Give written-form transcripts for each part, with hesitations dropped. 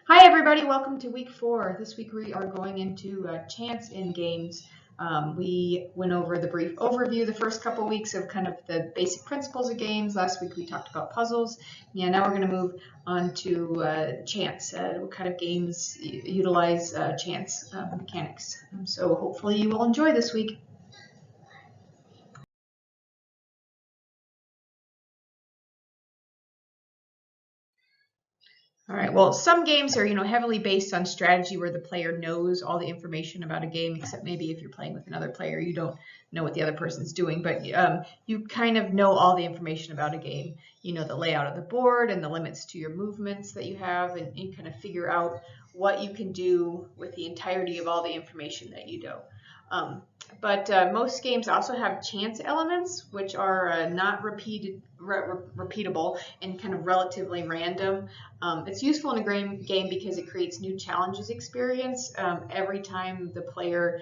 Hi everybody, welcome to week 4. This week we are going into chance in games. We went over the brief overview the first couple weeks of kind of the basic principles of games. Last week we talked about puzzles. Yeah, now we're going to move on to chance. What kind of games utilize chance mechanics. So hopefully you will enjoy this week. All right, well, some games are, heavily based on strategy where the player knows all the information about a game, except maybe if you're playing with another player, you don't know what the other person's doing, but you kind of know all the information about a game. You know the layout of the board and the limits to your movements that you have, and you kind of figure out what you can do with the entirety of all the information that you know. But most games also have chance elements, which are not repeatable and kind of relatively random. It's useful in a game because it creates new challenges experience. Every time the player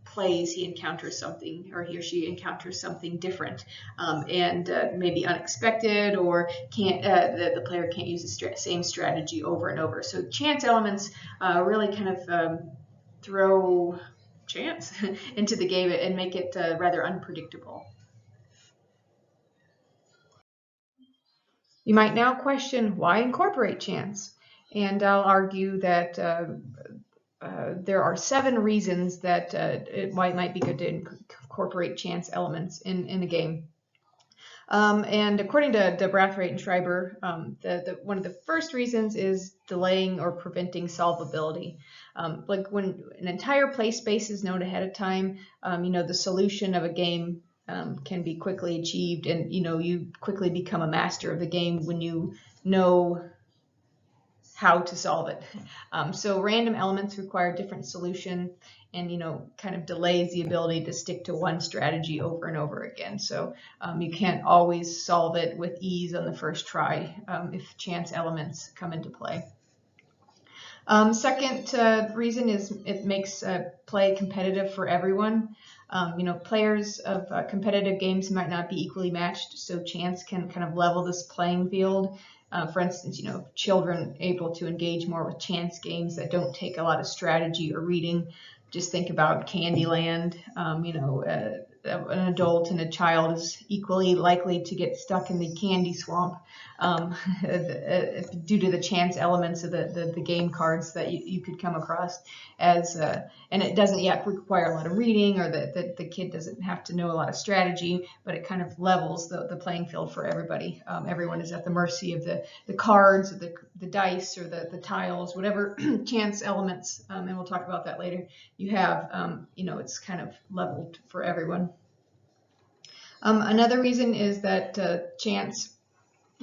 plays, he encounters something, or he or she encounters something different, and maybe unexpected, or the player can't use the same strategy over and over. So chance elements really kind of throw chance into the game and make it rather unpredictable. You might now question, why incorporate chance? And I'll argue that there are 7 reasons that it might be good to incorporate chance elements in a game. And according to Brathwaite and Schreiber, one of the first reasons is delaying or preventing solvability. Like when an entire play space is known ahead of time, the solution of a game can be quickly achieved, and you quickly become a master of the game when you know how to solve it. So random elements require different solution, and kind of delays the ability to stick to one strategy over and over again. So you can't always solve it with ease on the first try if chance elements come into play. Second reason is it makes play competitive for everyone. Players of competitive games might not be equally matched, so chance can kind of level this playing field. For instance, children able to engage more with chance games that don't take a lot of strategy or reading. Just think about Candyland. An adult and a child is equally likely to get stuck in the candy swamp due to the chance elements of the game cards that you could come across. And it doesn't yet require a lot of reading, or that the kid doesn't have to know a lot of strategy, but it kind of levels the playing field for everybody. Everyone is at the mercy of the cards, or the dice, or the tiles, whatever chance elements, and we'll talk about that later, you have, it's kind of leveled for everyone. Another reason is that chance,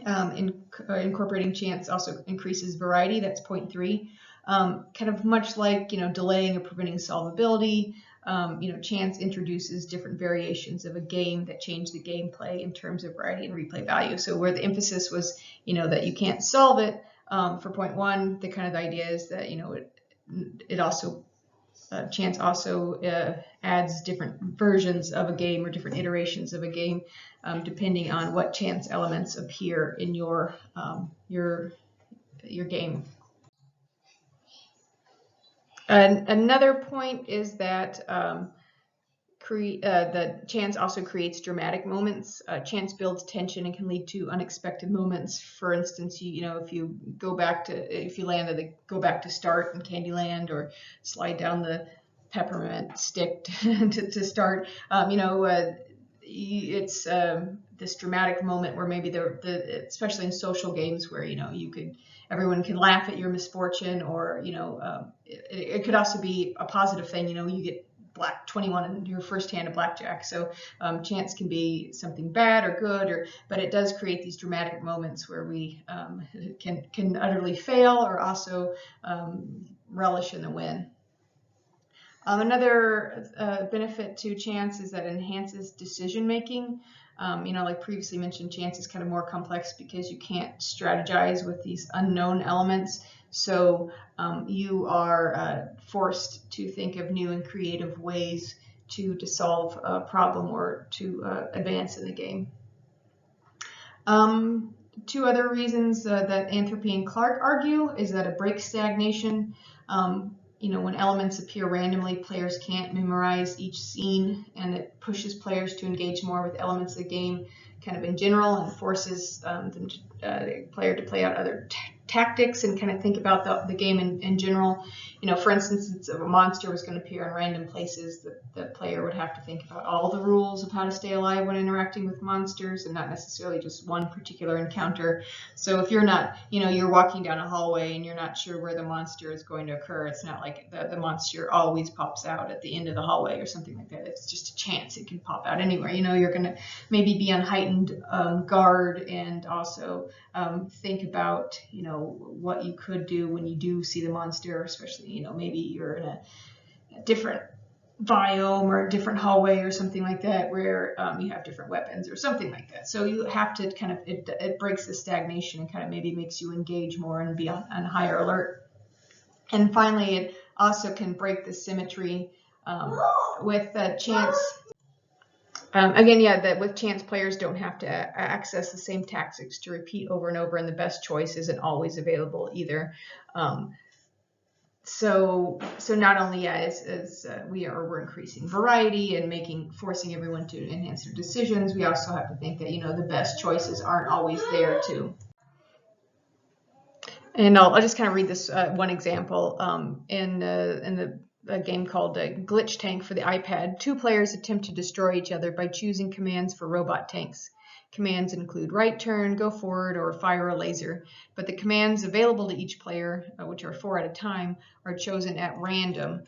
incorporating chance also increases variety. That's point 3. Kind of much like, delaying or preventing solvability, chance introduces different variations of a game that change the gameplay in terms of variety and replay value. So where the emphasis was, that you can't solve it, for point 1, the kind of idea is that, it also chance also adds different versions of a game, or different iterations of a game, depending on what chance elements appear in your game. And another point is that the chance also creates dramatic moments. Chance builds tension and can lead to unexpected moments. For instance, if you land at the go back to start in Candyland, or slide down the peppermint stick to start, it's this dramatic moment where maybe especially in social games where everyone can laugh at your misfortune, or it could also be a positive thing. You get black 21 in your first hand of blackjack. So chance can be something bad or good, but it does create these dramatic moments where we can utterly fail, or also relish in the win. Another benefit to chance is that it enhances decision making. Like previously mentioned, chance is kind of more complex because you can't strategize with these unknown elements. So you are forced to think of new and creative ways to solve a problem, or to advance in the game. two other reasons that Anthropy and Clark argue is that it breaks stagnation. When elements appear randomly, players can't memorize each scene, and it pushes players to engage more with elements of the game kind of in general, and forces the player to play out other tactics and kind of think about the game in general. For instance, if a monster was going to appear in random places, the player would have to think about all the rules of how to stay alive when interacting with monsters, and not necessarily just one particular encounter. So if you're not, you're walking down a hallway and you're not sure where the monster is going to occur, it's not like the monster always pops out at the end of the hallway or something like that. It's just a chance it can pop out anywhere. You're going to maybe be on heightened guard, and also think about, what you could do when you do see the monster, especially, maybe you're in a different biome or a different hallway or something like that, where you have different weapons or something like that. So you have to kind of, it breaks the stagnation and kind of maybe makes you engage more and be on higher alert. And finally, it also can break the symmetry with chance. With chance, players don't have to access the same tactics to repeat over and over, and the best choice isn't always available either. So not only we're increasing variety and forcing everyone to enhance their decisions, we also have to think that the best choices aren't always there too. And I'll just kind of read this one example in a game called Glitch Tank for the iPad. Two players attempt to destroy each other by choosing commands for robot tanks. Commands include right turn, go forward, or fire a laser. But the commands available to each player, which are 4 at a time, are chosen at random.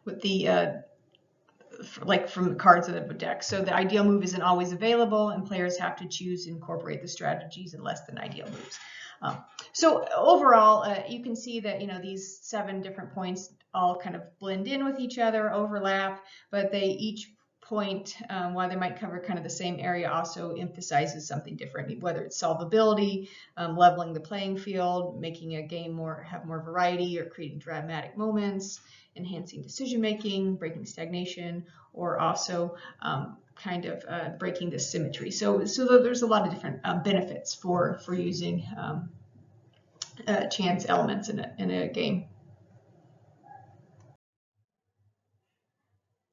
With the from the cards of the deck. So the ideal move isn't always available, and players have to choose to incorporate the strategies in less than ideal moves. So overall, you can see that these 7 different points all kind of blend in with each other, overlap, but they each point, while they might cover kind of the same area, also emphasizes something different, whether it's solvability, leveling the playing field, making a game have more variety, or creating dramatic moments, enhancing decision making, breaking stagnation, or also breaking the symmetry. So there's a lot of different benefits for using chance elements in a game.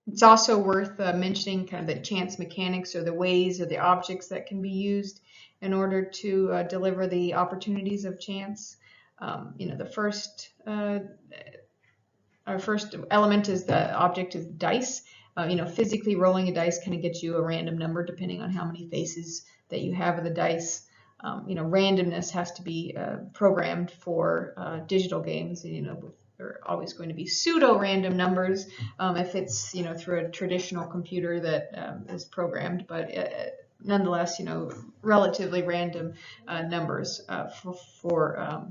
It's also worth mentioning kind of the chance mechanics, or the ways or the objects that can be used in order to deliver the opportunities of chance. Our first element is the object of dice. Physically rolling a dice kind of gets you a random number depending on how many faces that you have of the dice. Randomness has to be programmed for digital games. There are always going to be pseudo-random numbers if it's through a traditional computer that is programmed, but nonetheless relatively random numbers for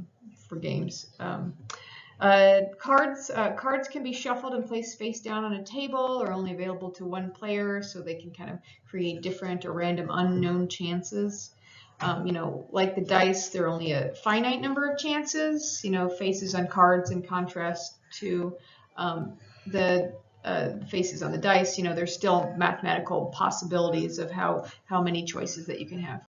games. Cards can be shuffled and placed face down on a table, or only available to one player, so they can kind of create different or random unknown chances. Like the dice, there are only a finite number of chances. Faces on cards, in contrast to the faces on the dice, there's still mathematical possibilities of how many choices that you can have.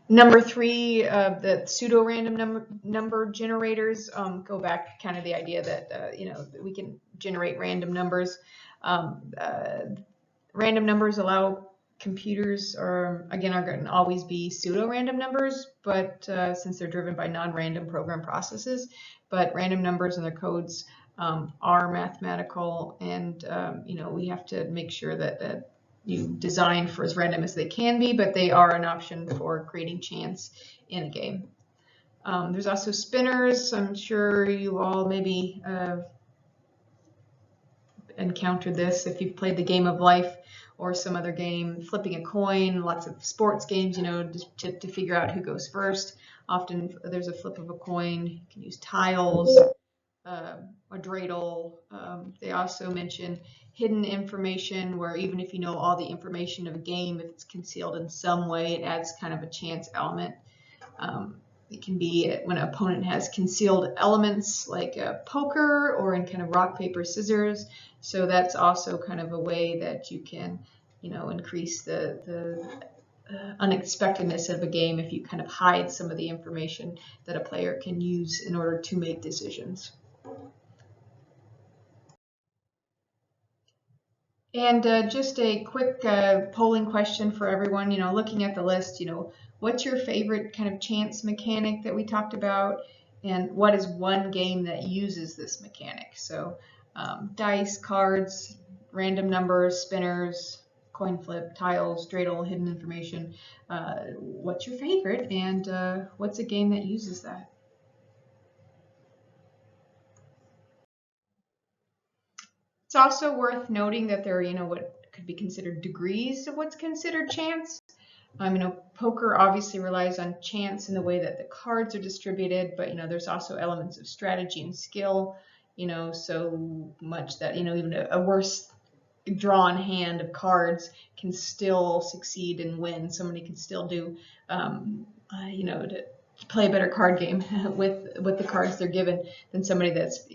Number 3, the pseudo-random number generators go back kind of the idea that we can generate random numbers. Random numbers allow computers are going to always be pseudo-random numbers, but since they're driven by non-random program processes, but random numbers and their codes are mathematical, and we have to make sure that you design for as random as they can be, but they are an option for creating chance in a game. There's also spinners. I'm sure you all maybe encountered this if you've played the Game of Life or some other game. Flipping a coin, lots of sports games, to figure out who goes first. Often there's a flip of a coin. You can use tiles, a dreidel. They also mention hidden information, where even if you know all the information of a game, if it's concealed in some way, it adds kind of a chance element. It can be when an opponent has concealed elements like poker, or in kind of rock, paper, scissors. So that's also kind of a way that you can, increase the unexpectedness of a game if you kind of hide some of the information that a player can use in order to make decisions. And just a quick polling question for everyone, looking at the list, what's your favorite kind of chance mechanic that we talked about? And what is one game that uses this mechanic? So dice, cards, random numbers, spinners, coin flip, tiles, dreidel, hidden information. What's your favorite, and what's a game that uses that? It's also worth noting that there are, what could be considered degrees of what's considered chance. Poker obviously relies on chance in the way that the cards are distributed, but there's also elements of strategy and skill, so much that even a worse drawn hand of cards can still succeed and win. Somebody can still do, to play a better card game with the cards they're given than somebody that's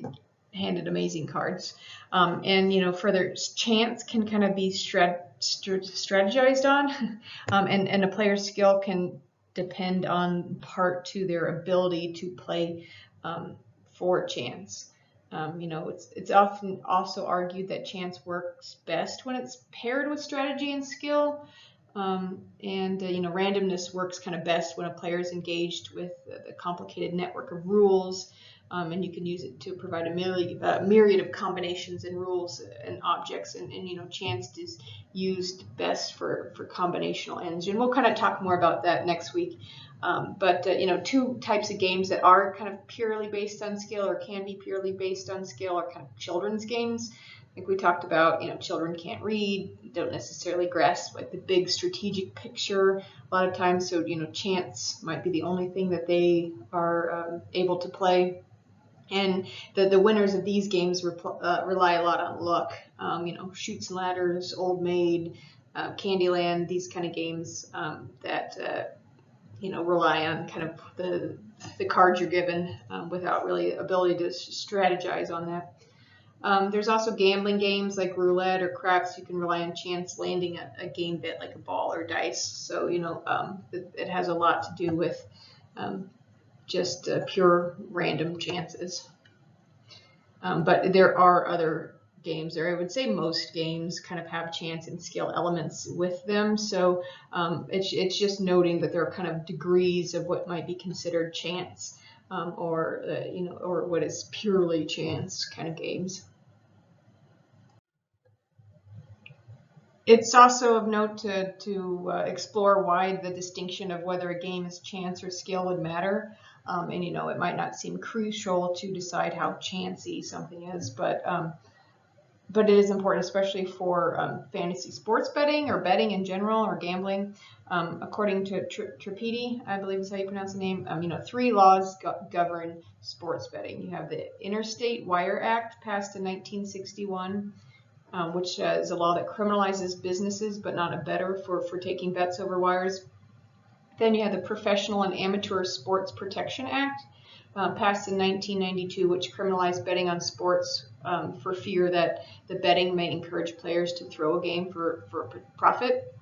handed amazing cards. And further, chance can kind of be strategized on, and a player's skill can depend on part to their ability to play for chance. It's often also argued that chance works best when it's paired with strategy and skill. Randomness works kind of best when a player is engaged with the complicated network of rules, and you can use it to provide a myriad of combinations and rules and objects, and chance is used best for combinational ends. And we'll kind of talk more about that next week. But two types of games that are kind of purely based on skill or can be purely based on skill are kind of children's games. Like we talked about, children can't read, don't necessarily grasp like the big strategic picture a lot of times. So, chance might be the only thing that they are able to play. And the winners of these games rely a lot on luck. Chutes and Ladders, Old Maid, Candyland, these kind of games that rely on kind of the cards you're given without really ability to strategize on that. There's also gambling games like roulette or craps. You can rely on chance landing a game bet like a ball or dice. So, it has a lot to do with just pure random chances. But there are other games, or I would say most games kind of have chance and skill elements with them. So it's just noting that there are kind of degrees of what might be considered chance, or what is purely chance kind of games. It's also of note to explore why the distinction of whether a game is chance or skill would matter. And it might not seem crucial to decide how chancy something is, but it is important, especially for fantasy sports betting or betting in general or gambling. According to Tripedi, I believe is how you pronounce the name, 3 laws govern sports betting. You have the Interstate Wire Act, passed in 1961, which is a law that criminalizes businesses but not a bettor for taking bets over wires. Then you have the Professional and Amateur Sports Protection Act, passed in 1992, which criminalized betting on sports for fear that the betting may encourage players to throw a game for profit.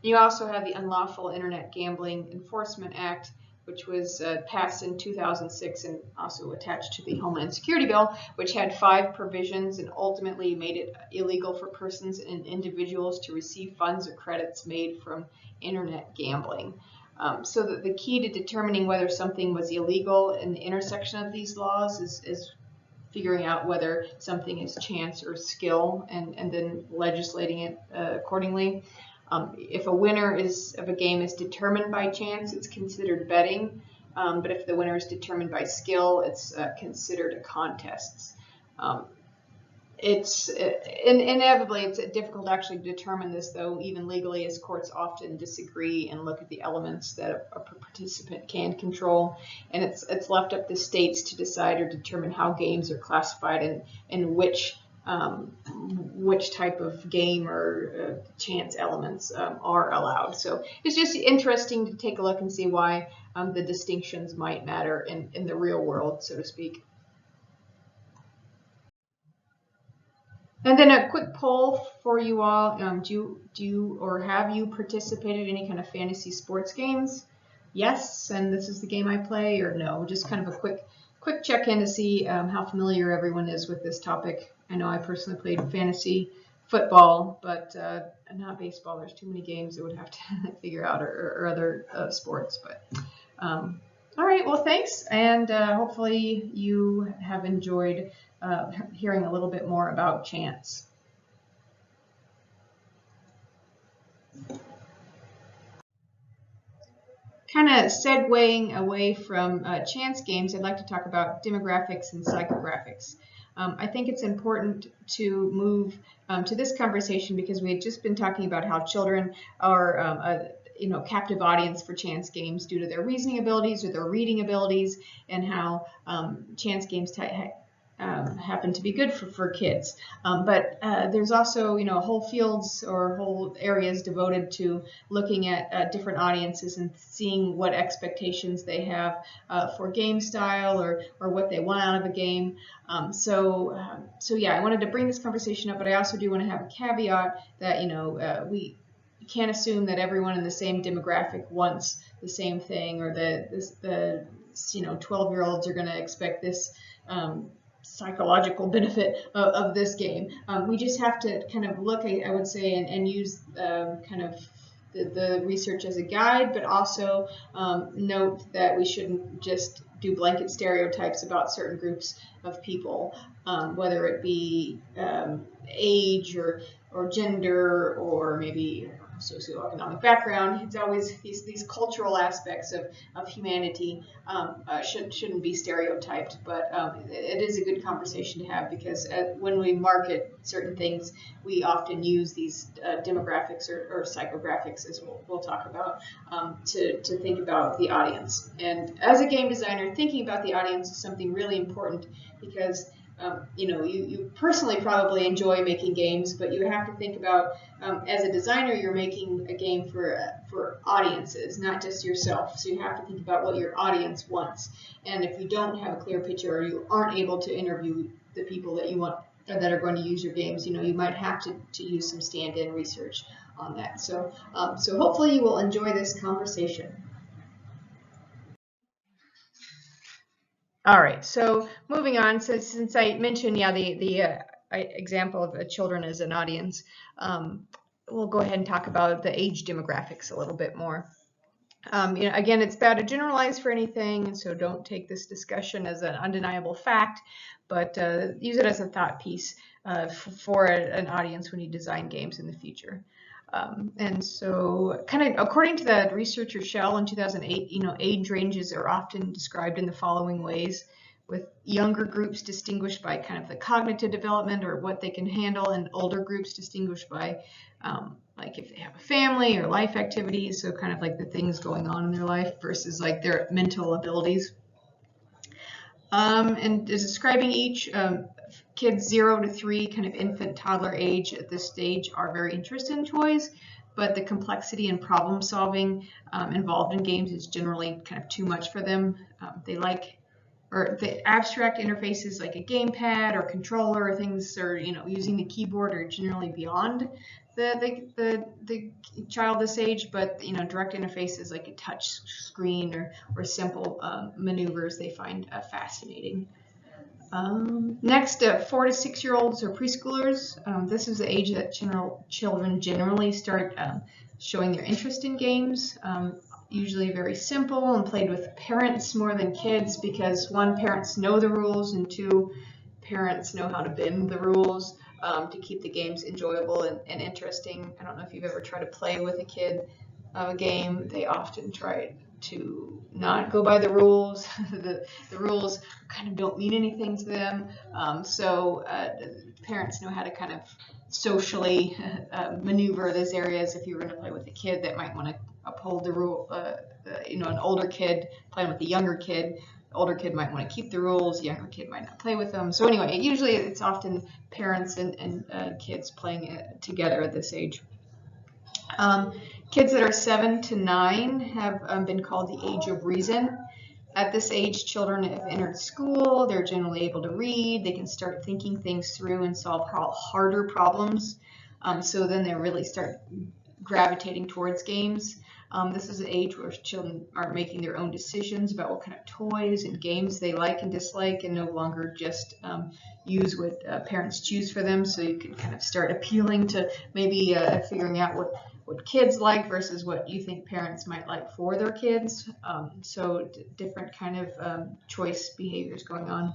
You also have the Unlawful Internet Gambling Enforcement Act, which was passed in 2006 and also attached to the Homeland Security Bill, which had 5 provisions and ultimately made it illegal for persons and individuals to receive funds or credits made from internet gambling. So the key to determining whether something was illegal in the intersection of these laws is figuring out whether something is chance or skill, and then legislating it accordingly. If a winner of a game is determined by chance, it's considered betting. But if the winner is determined by skill, it's considered a contest. Inevitably, it's difficult to actually determine this, though, even legally, as courts often disagree and look at the elements that a participant can control. And it's left up to states to decide or determine how games are classified and which type of game or chance elements are allowed. So it's just interesting to take a look and see why the distinctions might matter in the real world, so to speak. And then a quick poll for you all. Do you or have you participated in any kind of fantasy sports games? Yes, and this is the game I play, or no? Just kind of a quick check-in to see how familiar everyone is with this topic. I know I personally played fantasy football, but not baseball. There's too many games that would have to figure out, or other sports. But all right, well, thanks, and hopefully you have enjoyed hearing a little bit more about chance. Kind of segueing away from chance games, I'd like to talk about demographics and psychographics. I think it's important to move to this conversation because we had just been talking about how children are a captive audience for chance games due to their reasoning abilities or their reading abilities, and how chance games happen to be good for kids. But there's also, whole fields or whole areas devoted to looking at different audiences and seeing what expectations they have for game style or what they want out of a game. So yeah, I wanted to bring this conversation up, but I also do want to have a caveat that, we can't assume that everyone in the same demographic wants the same thing, or the 12-year-olds are going to expect this psychological benefit of this game. We just have to kind of look, I would say, and use kind of the research as a guide, but also note that we shouldn't just do blanket stereotypes about certain groups of people, whether it be age or gender or maybe socioeconomic background. It's always these cultural aspects of humanity shouldn't be stereotyped, but it is a good conversation to have, because when we market certain things, we often use these demographics or psychographics, as we'll talk about, to think about the audience. And as a game designer, thinking about the audience is something really important, because you personally probably enjoy making games, but you have to think about, as a designer, you're making a game for audiences, not just yourself. So you have to think about what your audience wants. And if you don't have a clear picture, or you aren't able to interview the people that you want that are going to use your games, you might have to use some stand-in research on that. So hopefully you will enjoy this conversation. All right, so moving on, so since I mentioned, the example of children as an audience, we'll go ahead and talk about the age demographics a little bit more. Again, it's bad to generalize for anything, and so don't take this discussion as an undeniable fact, but use it as a thought piece for an audience when you design games in the future. And so, kind of according to the researcher Shell in 2008, age ranges are often described in the following ways, with younger groups distinguished by kind of the cognitive development or what they can handle, and older groups distinguished by like if they have a family or life activities, so kind of like the things going on in their life versus like their mental abilities. And describing each, kids 0 to 3, kind of infant toddler age at this stage, are very interested in toys, but the complexity and problem solving involved in games is generally kind of too much for them. They like, or the abstract interfaces like a gamepad or controller or things, or using the keyboard, are generally beyond the child this age, but direct interfaces like a touch screen or simple maneuvers they find fascinating. Next, 4 to 6 year olds or preschoolers. This is the age that children generally start showing their interest in games. Usually very simple and played with parents more than kids, because 1, parents know the rules, and 2, parents know how to bend the rules to keep the games enjoyable and interesting. I don't know if you've ever tried to play with a kid of a game. They often try to not go by the rules. The rules kind of don't mean anything to them. So parents know how to kind of socially maneuver those areas. If you're going to play with a kid that might want to uphold the rule, an older kid playing with a younger kid, the older kid might want to keep the rules, the younger kid might not play with them. So anyway, usually it's often parents and kids playing together at this age. Kids that are 7 to 9 have been called the age of reason. At this age, children have entered school, they're generally able to read, they can start thinking things through and solve harder problems. So then they really start gravitating towards games. This is an age where children are making their own decisions about what kind of toys and games they like and dislike, and no longer just use what parents choose for them. So you can kind of start appealing to maybe figuring out what kids like versus what you think parents might like for their kids. So different kind of choice behaviors going on.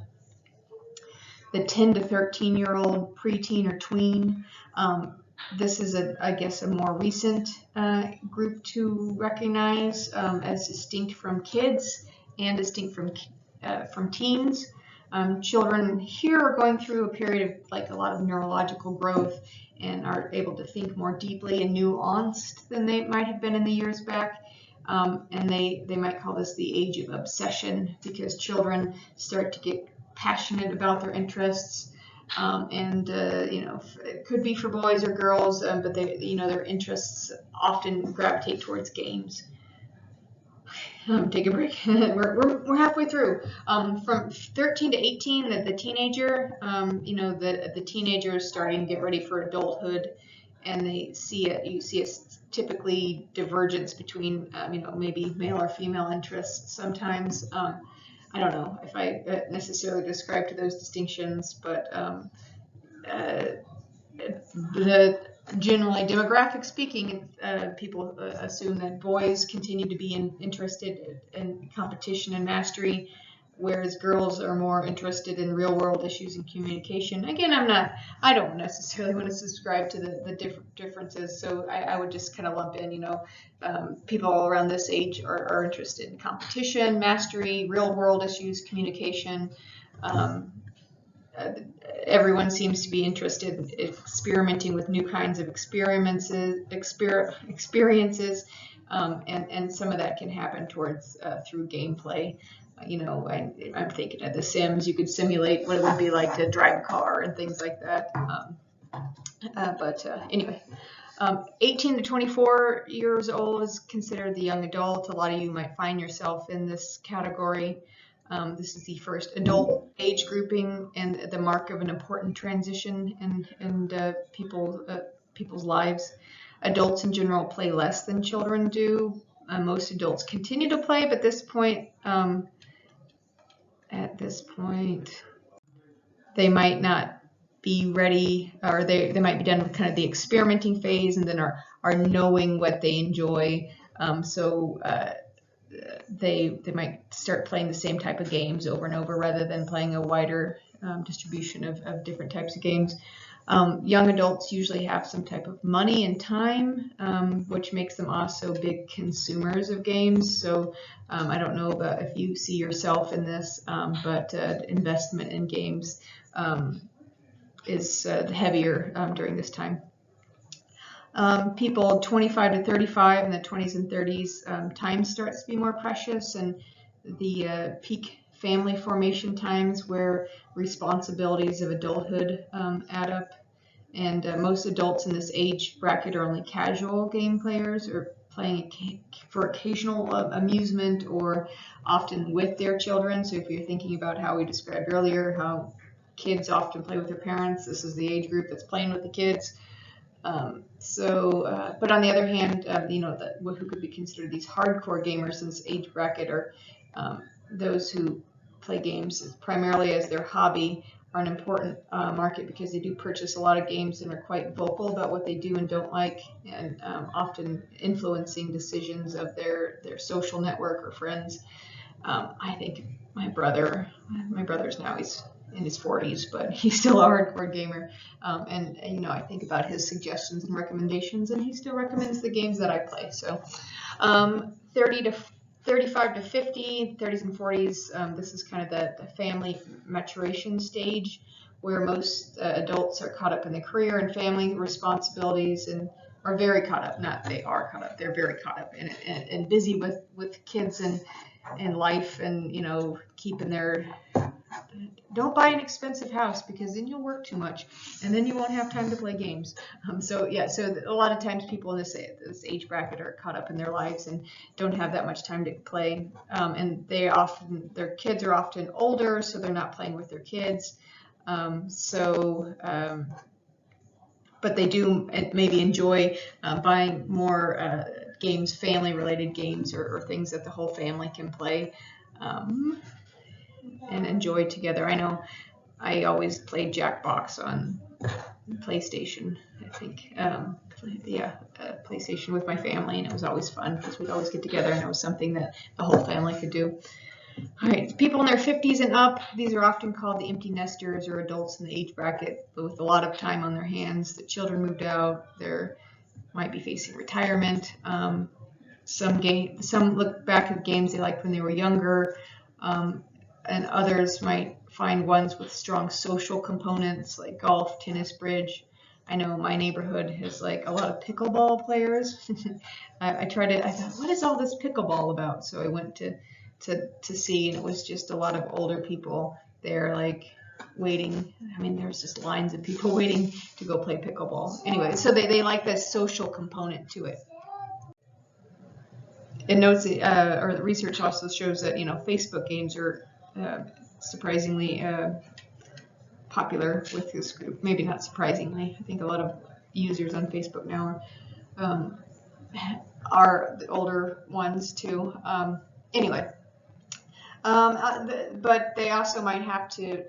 The 10 to 13-year-old preteen or tween. This is, I guess, a more recent group to recognize as distinct from kids and distinct from teens. Children here are going through a period of like a lot of neurological growth and are able to think more deeply and nuanced than they might have been in the years back. And they might call this the age of obsession, because children start to get passionate about their interests. It could be for boys or girls, but their interests often gravitate towards games. Take a break. we're halfway through. From 13 to 18, the teenager, the teenager is starting to get ready for adulthood, and you see a typically divergence between, maybe male or female interests sometimes. I don't know if I necessarily describe to those distinctions, but generally, demographic speaking, people assume that boys continue to be interested in competition and mastery, whereas girls are more interested in real-world issues and communication. Again, I don't necessarily want to subscribe to the differences, so I would just kind of lump in, people all around this age are interested in competition, mastery, real-world issues, communication. Everyone seems to be interested in experimenting with new kinds of experiences, and some of that can happen through gameplay. I'm thinking of The Sims. You could simulate what it would be like to drive a car and things like that. Anyway, 18 to 24 years old is considered the young adult. A lot of you might find yourself in this category. This is the first adult age grouping and the mark of an important transition in people's lives. Adults in general play less than children do. Most adults continue to play, but at this point, they might not be ready, or they might be done with kind of the experimenting phase, and then are knowing what they enjoy. They might start playing the same type of games over and over rather than playing a wider distribution of different types of games. Young adults usually have some type of money and time, which makes them also big consumers of games. So I don't know about if you see yourself in this, but investment in games is heavier during this time. People 25 to 35 in the 20s and 30s, time starts to be more precious, and the peak family formation times where responsibilities of adulthood add up. And most adults in this age bracket are only casual game players, or playing for occasional amusement, or often with their children. So if you're thinking about how we described earlier, how kids often play with their parents, this is the age group that's playing with the kids. But on the other hand, who could be considered these hardcore gamers in this age bracket are those who play games primarily as their hobby, are an important market because they do purchase a lot of games and are quite vocal about what they do and don't like, and often influencing decisions of their social network or friends. I think my brother's now, he's in his 40s, but he's still a hardcore gamer. I think about his suggestions and recommendations, and he still recommends the games that I play. So 30 to 35 to 50, 30s and 40s, this is kind of the family maturation stage where most adults are caught up in the career and family responsibilities and are very caught up. Not they are caught up, they're very caught up and busy with kids and life, and keeping their don't buy an expensive house, because then you'll work too much and then you won't have time to play games. So a lot of times people in this age bracket are caught up in their lives and don't have that much time to play. And their kids are often older, so they're not playing with their kids. But they do maybe enjoy buying more games, family-related games, or things that the whole family can play and enjoy together. I know I always played Jackbox on PlayStation, I think. PlayStation with my family, and it was always fun because we'd always get together, and it was something that the whole family could do. All right, people in their 50s and up, these are often called the empty nesters, or adults in the age bracket with a lot of time on their hands. The children moved out, they might be facing retirement. Some look back at games they liked when they were younger, and others might find ones with strong social components like golf, tennis, bridge. I know my neighborhood has like a lot of pickleball players. I thought, what is all this pickleball about? So I went to see, and it was just a lot of older people there, like waiting. I mean, there's just lines of people waiting to go play pickleball. Anyway, so they like this social component to it. It notes, or the research also shows that Facebook games are surprisingly popular with this group. Maybe not surprisingly. I think a lot of users on Facebook now are the older ones too. Anyway. But they also might have to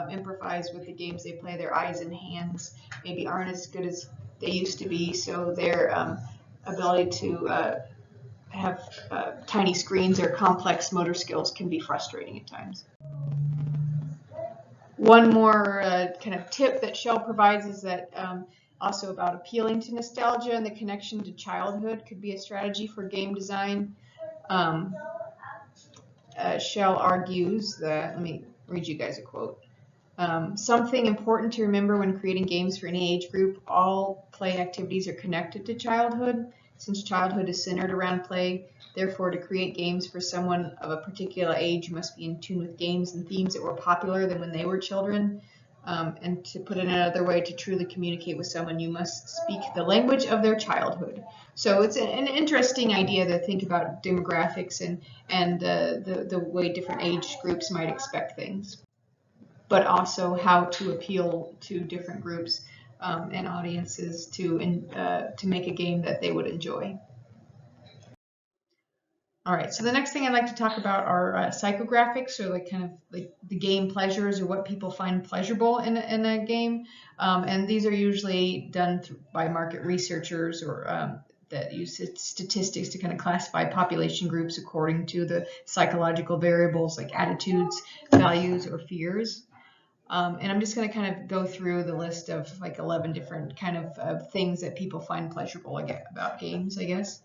improvise with the games they play. Their eyes and hands maybe aren't as good as they used to be, so their ability to have tiny screens or complex motor skills can be frustrating at times. One more kind of tip that Shell provides is that also about appealing to nostalgia, and the connection to childhood could be a strategy for game design. Shell argues that, let me read you guys a quote. Something important to remember when creating games for any age group: all play activities are connected to childhood, since childhood is centered around play. Therefore, to create games for someone of a particular age, you must be in tune with games and themes that were popular than when they were children. And to put it another way, to truly communicate with someone, you must speak the language of their childhood. So it's an interesting idea to think about demographics and the way different age groups might expect things, but also how to appeal to different groups and audiences to make a game that they would enjoy. All right, so the next thing I'd like to talk about are psychographics, or like kind of like the game pleasures, or what people find pleasurable in a game. And these are usually done by market researchers, or that use statistics to kind of classify population groups according to the psychological variables like attitudes, values, or fears. And I'm just going to kind of go through the list of like 11 different kind of things that people find pleasurable about games, I guess.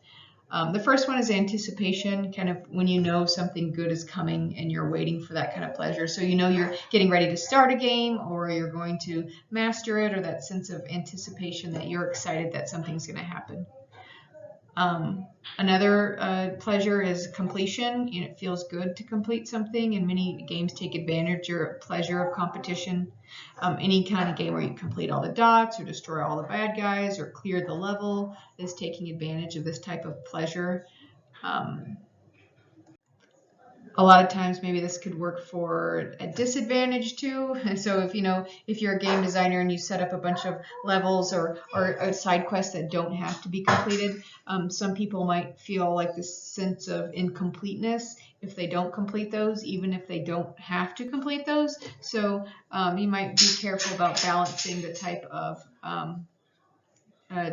The first one is anticipation, kind of when you know something good is coming and you're waiting for that kind of pleasure. So you know you're getting ready to start a game, or you're going to master it, or that sense of anticipation that you're excited that something's going to happen. Another pleasure is completion. It feels good to complete something, and many games take advantage or pleasure of competition. Any kind of game where you complete all the dots, or destroy all the bad guys, or clear the level is taking advantage of this type of pleasure. A lot of times maybe this could work for a disadvantage too. And so if you're a game designer and you set up a bunch of levels or side quests that don't have to be completed, some people might feel like this sense of incompleteness if they don't complete those, even if they don't have to complete those. So you might be careful about balancing the type of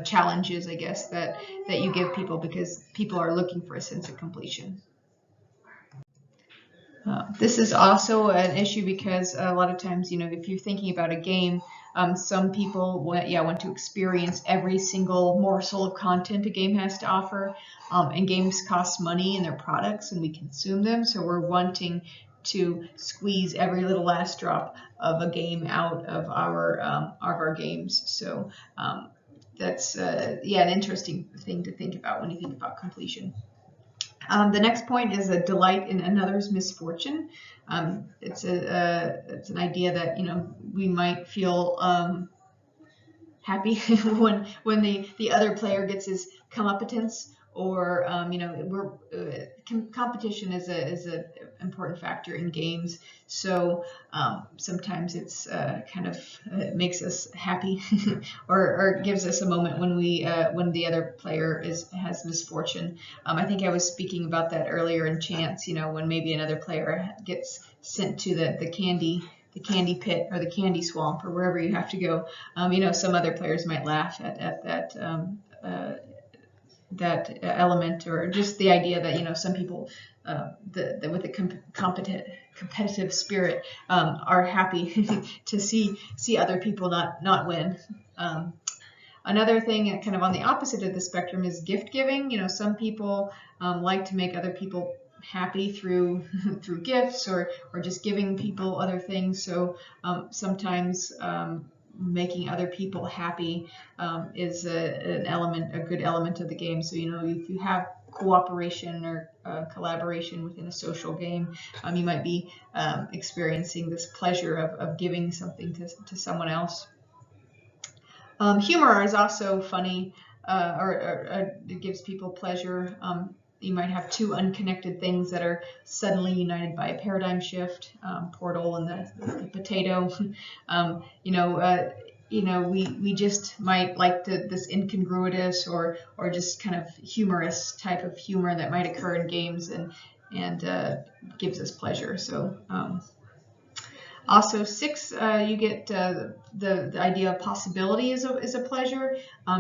challenges, I guess, that you give people, because people are looking for a sense of completion. This is also an issue because a lot of times, if you're thinking about a game, some people want to experience every single morsel of content a game has to offer, and games cost money in their products, and we consume them, so we're wanting to squeeze every little last drop of a game out of our games. So that's an interesting thing to think about when you think about completion. The next point is a delight in another's misfortune. It's an idea that, you know, we might feel happy when the other player gets his comeuppance, or you know, competition is a important factor in games. So sometimes it's kind of makes us happy, or gives us a moment when when the other player has misfortune. I think I was speaking about that earlier in chance. You know, when maybe another player gets sent to the candy pit or the candy swamp or wherever you have to go. You know, some other players might laugh at that that element, or just the idea that, you know, some people with a competitive spirit are happy to see other people not win. Another thing kind of on the opposite of the spectrum is gift giving. You know, some people like to make other people happy through gifts, or just giving people other things. So sometimes making other people happy is a good element of the game. So, you know, if you have cooperation or collaboration within a social game, you might be experiencing this pleasure of giving something to someone else. Humor is also funny, or it gives people pleasure. You might have two unconnected things that are suddenly united by a paradigm shift, Portal and the potato. You know, we just might like this incongruous or just kind of humorous type of humor that might occur in games, and gives us pleasure. So also 6, you get the idea of possibility is a pleasure.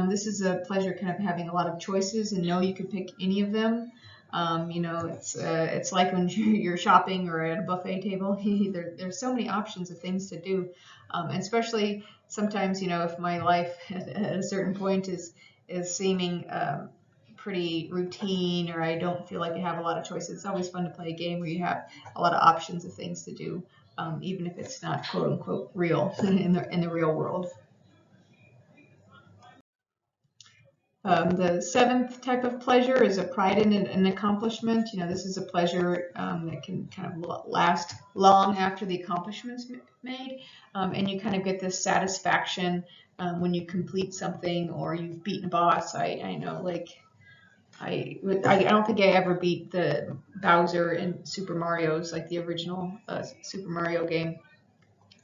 This is a pleasure kind of having a lot of choices and know you could pick any of them. You know, it's like when you're shopping or at a buffet table. There's so many options of things to do, and especially sometimes, you know, if my life at a certain point is seeming pretty routine, or I don't feel like I have a lot of choices, it's always fun to play a game where you have a lot of options of things to do. Even if it's not quote unquote real in the real world. The 7th type of pleasure is a pride in an accomplishment. You know, this is a pleasure that can kind of last long after the accomplishment's made, and you kind of get this satisfaction when you complete something, or you've beaten a boss. I know, like, I don't think I ever beat the Bowser in Super Mario's, like the original Super Mario game.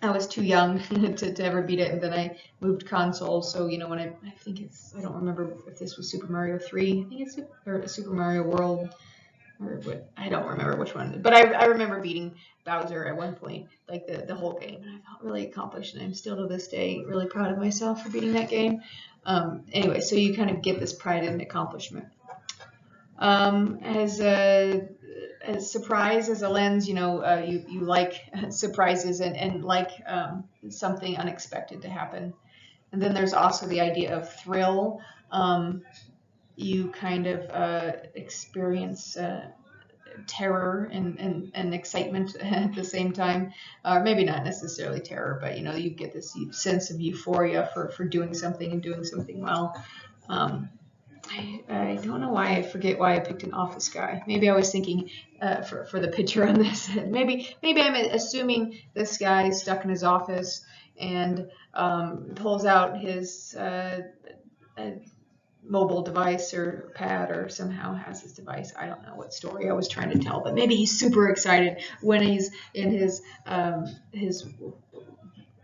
I was too young to ever beat it, and then I moved consoles. So, you know, when I think I don't remember if this was Super Mario 3. I think it's Super Mario World, or what, I don't remember which one. But I remember beating Bowser at one point, like the whole game, and I felt really accomplished, and I'm still to this day really proud of myself for beating that game. Anyway, so you kind of get this pride in accomplishment. As surprise as a lens, you know, you like surprises and like something unexpected to happen. And then there's also the idea of thrill. You kind of experience terror and excitement at the same time, or maybe not necessarily terror, but, you know, you get this sense of euphoria for doing something and doing something well. I don't know why I forget why I picked an office guy. Maybe I was thinking for the picture on this. maybe I'm assuming this guy is stuck in his office and pulls out his mobile device or pad, or somehow has his device. I don't know what story I was trying to tell, but maybe he's super excited when he's in his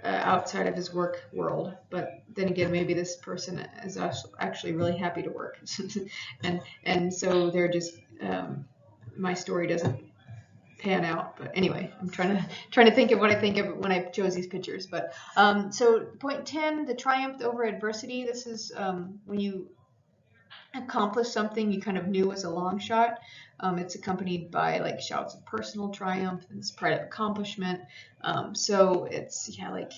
outside of his work world. But then again, maybe this person is actually really happy to work, and so they're just my story doesn't pan out. But anyway, I'm trying to think of what I think of when I chose these pictures. But so point 10, the triumph over adversity. This is when you accomplish something you kind of knew was a long shot. It's accompanied by like shouts of personal triumph and this pride of accomplishment. So it's, yeah, like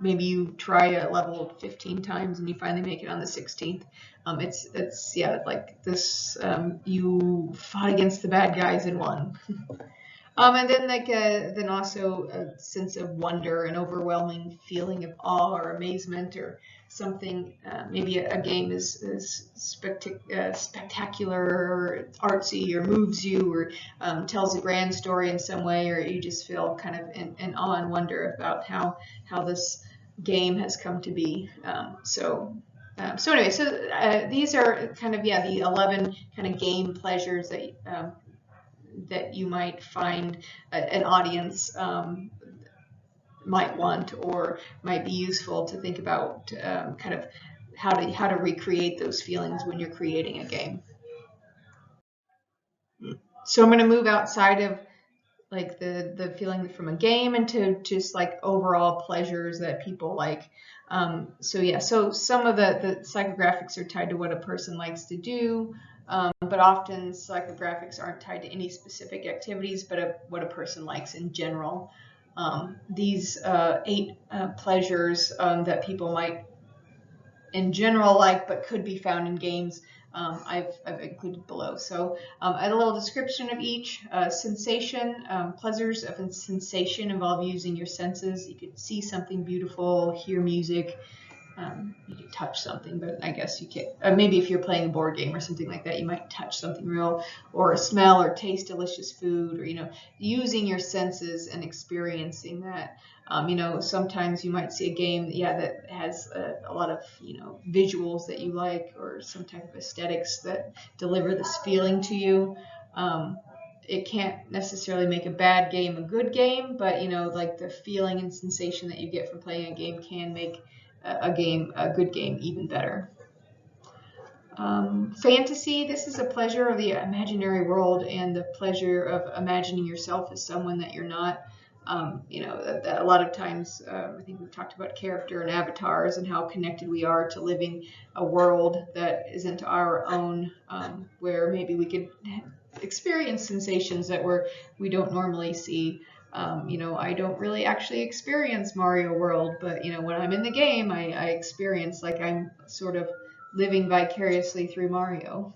maybe you try a level 15 times and you finally make it on the 16th. It's yeah, like this, you fought against the bad guys and won. And then then also a sense of wonder, an overwhelming feeling of awe or amazement, or something. Maybe a game is spectacular or artsy, or moves you, or tells a grand story in some way, or you just feel kind of in awe and wonder about how this game has come to be. So anyway, these are kind of, yeah, the 11 kind of game pleasures that you might find an audience might want, or might be useful to think about, kind of how to recreate those feelings when you're creating a game. So I'm going to move outside of like the feeling from a game into just like overall pleasures that people like. So some of the psychographics are tied to what a person likes to do, but often psychographics aren't tied to any specific activities, but what a person likes in general. These 8 pleasures that people might in general like, but could be found in games, I've included below. So a little description of each. Sensation, pleasures of sensation involve using your senses. You could see something beautiful, hear music, you could touch something, but I guess you can't. Maybe if you're playing a board game or something like that, you might touch something real, or smell or taste delicious food, or using your senses and experiencing that. Sometimes you might see a game, that has a lot of visuals that you like, or some type of aesthetics that deliver this feeling to you. It can't necessarily make a bad game a good game, but like the feeling and sensation that you get from playing a game can make a good game, even better. Fantasy, this is a pleasure of the imaginary world and the pleasure of imagining yourself as someone that you're not. A lot of times, I think we've talked about character and avatars and how connected we are to living a world that isn't our own, where maybe we could experience sensations that we don't normally see. I don't really actually experience Mario World, but when I'm in the game, I experience like I'm sort of living vicariously through Mario.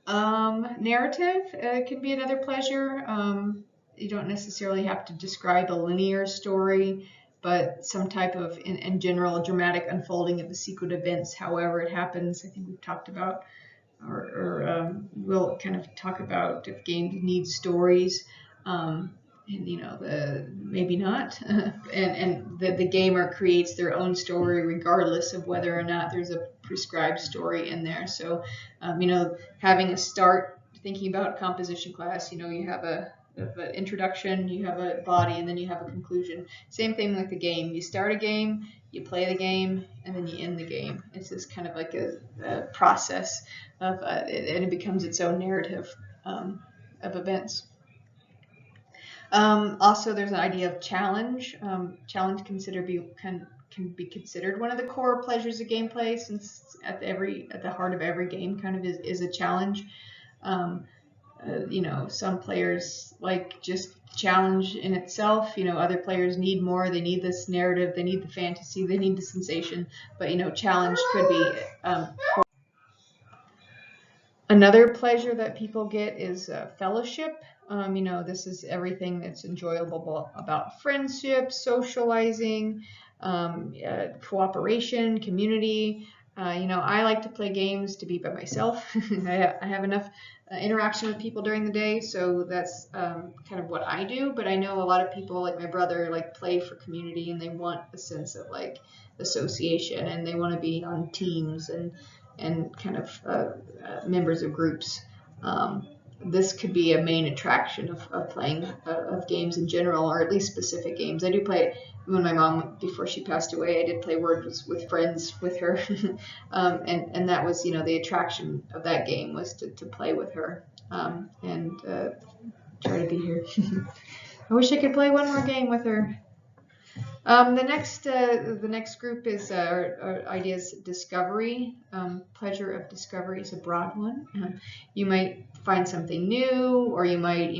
Narrative can be another pleasure. You don't necessarily have to describe a linear story, but some type of, in general, dramatic unfolding of the sequence of events, however it happens. I think we've talked about, or we'll kind of talk about if games need stories. Maybe not, and the gamer creates their own story regardless of whether or not there's a prescribed story in there. So, having a start, thinking about composition class, you have an introduction, you have a body, and then you have a conclusion. Same thing with the game. You start a game, you play the game, and then you end the game. It's just kind of like a process of, and it becomes its own narrative of events. Also, there's an idea of challenge. Challenge can be considered one of the core pleasures of gameplay, since at the heart of every game kind of is a challenge. Some players like just challenge in itself. Other players need more. They need this narrative. They need the fantasy. They need the sensation. But challenge could be. Another pleasure that people get is fellowship. This is everything that's enjoyable about friendship, socializing, cooperation, community. I like to play games to be by myself. I have enough interaction with people during the day, so that's kind of what I do. But I know a lot of people, like my brother, like play for community, and they want a sense of like association, and they want to be on teams and kind of members of groups. This could be a main attraction of playing of games in general, or at least specific games. I do play, when my mom, before she passed away, I did play Words with Friends with her. And that was, the attraction of that game was to play with her and try to be here. I wish I could play one more game with her. The next group is our ideas discovery. Pleasure of discovery is a broad one. You might find something new, or you might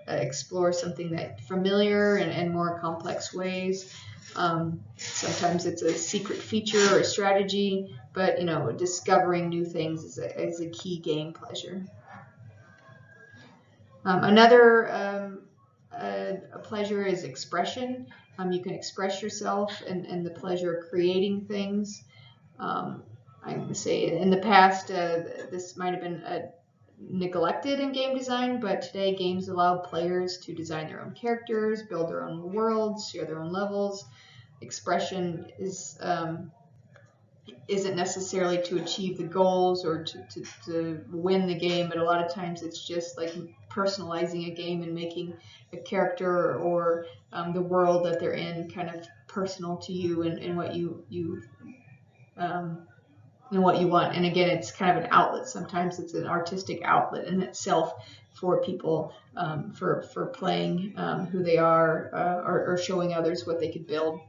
explore something that familiar and more complex ways. Sometimes it's a secret feature or strategy, but discovering new things is a key game pleasure. Another a pleasure is expression. You can express yourself and the pleasure of creating things. I would say in the past, this might have been neglected in game design, but today games allow players to design their own characters, build their own worlds, share their own levels. Expression is isn't necessarily to achieve the goals or to win the game, but a lot of times it's just like personalizing a game and making a character or the world that they're in kind of personal to you and what you and what you want. And again, it's kind of an outlet. Sometimes it's an artistic outlet in itself for people for playing who they are or showing others what they could build.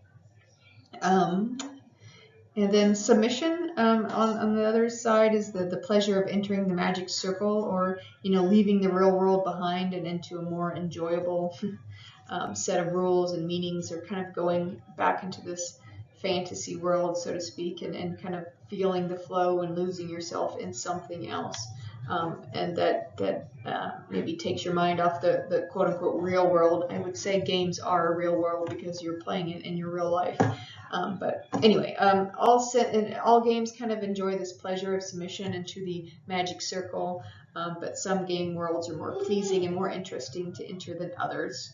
And then submission on the other side is the pleasure of entering the magic circle, or leaving the real world behind and into a more enjoyable set of rules and meanings, or kind of going back into this fantasy world, so to speak, and kind of feeling the flow and losing yourself in something else. And that maybe takes your mind off the quote-unquote real world. I would say games are a real world because you're playing it in your real life. But anyway, all games kind of enjoy this pleasure of submission into the magic circle, but some game worlds are more pleasing and more interesting to enter than others.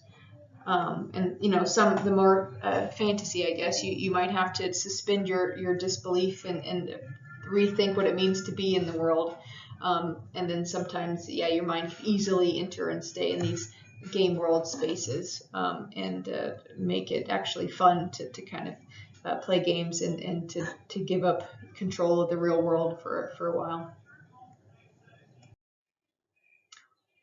And some the more fantasy, I guess, you might have to suspend your disbelief and rethink what it means to be in the world. And then sometimes, your mind can easily enter and stay in these game world spaces and make it actually fun to kind of play games and to give up control of the real world for a while.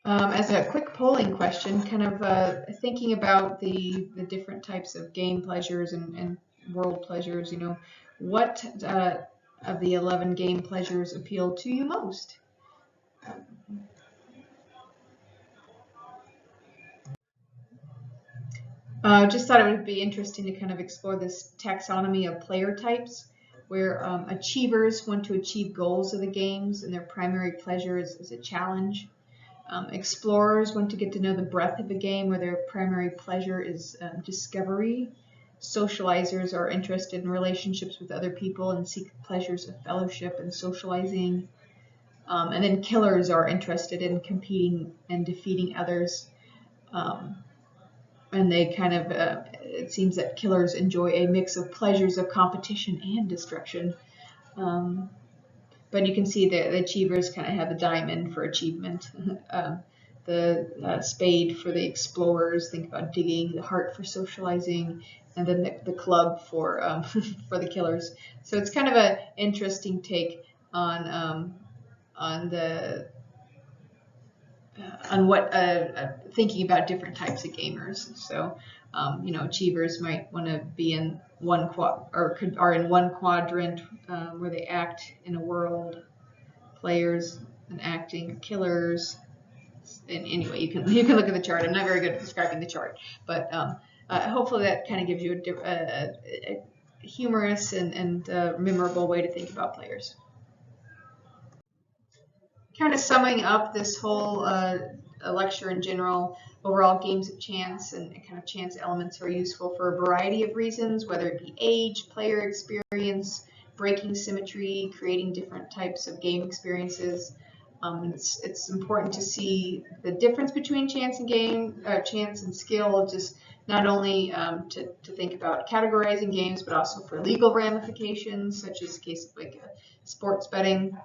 As a quick polling question, kind of thinking about the different types of game pleasures and world pleasures, what of the 11 game pleasures appeal to you most? Just thought it would be interesting to kind of explore this taxonomy of player types, where achievers want to achieve goals of the games and their primary pleasure is a challenge. Explorers want to get to know the breadth of a game, where their primary pleasure is discovery. Socializers are interested in relationships with other people and seek pleasures of fellowship and socializing. And then killers are interested in competing and defeating others. And they kind of, it seems that killers enjoy a mix of pleasures of competition and destruction. But you can see that the achievers kind of have the diamond for achievement, the spade for the explorers, think about digging, the heart for socializing, and then the club for for the killers. So it's kind of an interesting take on what thinking about different types of gamers. So achievers might want to be in one are in one quadrant where they act in a world. Players and acting, killers. And anyway, you can look at the chart. I'm not very good at describing the chart, but hopefully that kind of gives you a humorous and memorable way to think about players. Kind of summing up this whole lecture in general, overall games of chance and kind of chance elements are useful for a variety of reasons, whether it be age, player experience, breaking symmetry, creating different types of game experiences. It's important to see the difference between chance and skill, just not only to think about categorizing games, but also for legal ramifications, such as the case of like sports betting.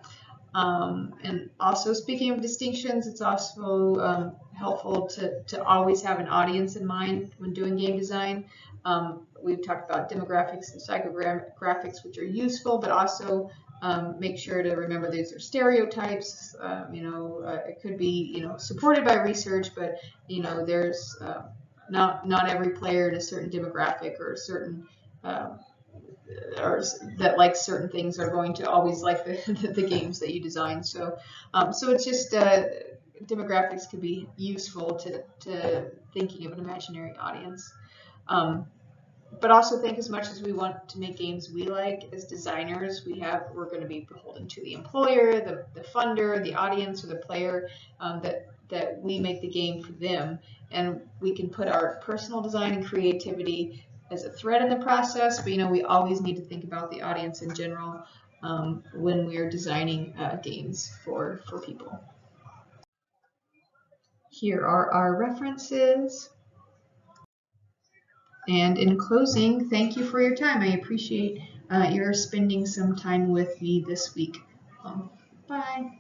And also, speaking of distinctions, it's also helpful to always have an audience in mind when doing game design. We've talked about demographics and psychographics, which are useful, but also make sure to remember these are stereotypes. It could be supported by research, but there's not every player in a certain demographic or a certain or that likes certain things are going to always like the games that you design. So it's just demographics could be useful to thinking of an imaginary audience. But also think, as much as we want to make games we like as designers, we're going to be beholden to the employer, the funder, the audience, or the player, that that we make the game for them, and we can put our personal design and creativity as a thread in the process, but we always need to think about the audience in general when we are designing games for people. Here are our references. And in closing, thank you for your time. I appreciate your spending some time with me this week. Bye.